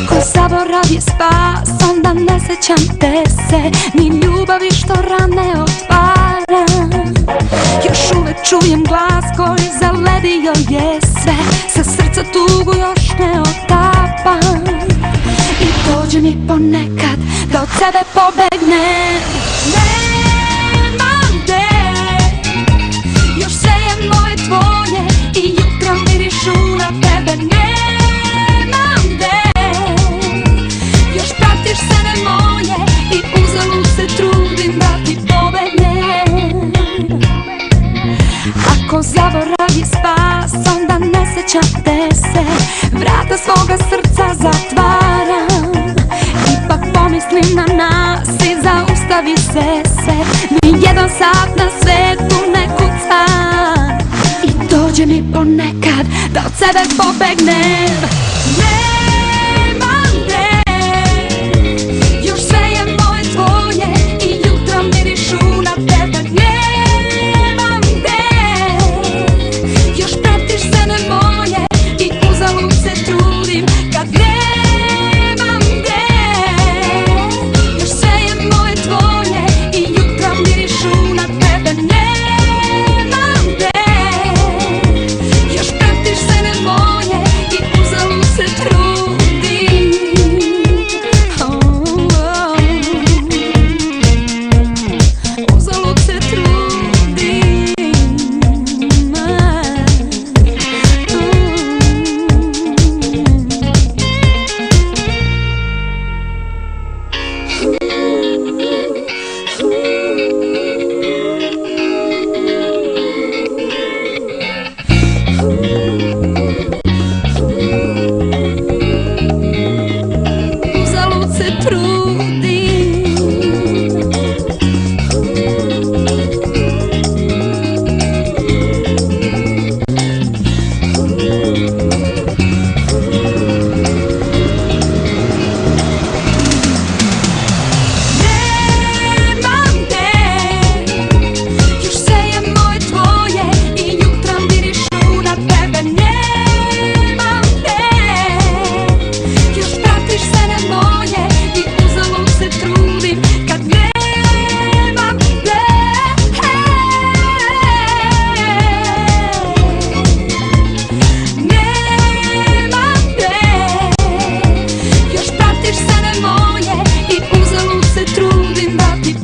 Ako zaboravi spas, onda ne sećam te se, ni ljubavi što rane otvara. Još uvek čujem glas koji zaledio je sve, sa srca tugu još ne otapam. I dođe mi ponekad da od sebe pobegnem. Nemam gde, još sve je moje tvoje i jutra mirišu na tebe. Nemam gde, još pratiš sene moje i uzalud se trudim da ti pobegnem. Ako zaboravi spas, onda ne sećam te se, vrata svoga srca zatvaram. Ipak pomislim na nas i zaustavi se sve, ni jedan sat na svetu ne kuca. I dođe mi ponekad da od sebe pobegnem. Nemam gde, još sve je moje tvoje i jutra mirišu na tebe. Nemam gde, još pratiš sene moje i uzalud se trudim kad nemam gde. Još sve je moje tvoje i jutra mirišu na tebe. Nemam gde, još pratiš sene moje i uzalud se trudim. Uzalud se trudim. Uzalud se trudim. Nemam gde, još sve je moje tvoje i jutra mirišu na tebe. Nemam gde, još pratiš sene moje i uzalud se trudim kad nemam gde. Nemam gde, još pratiš sene moje i uzalud se trudim da ti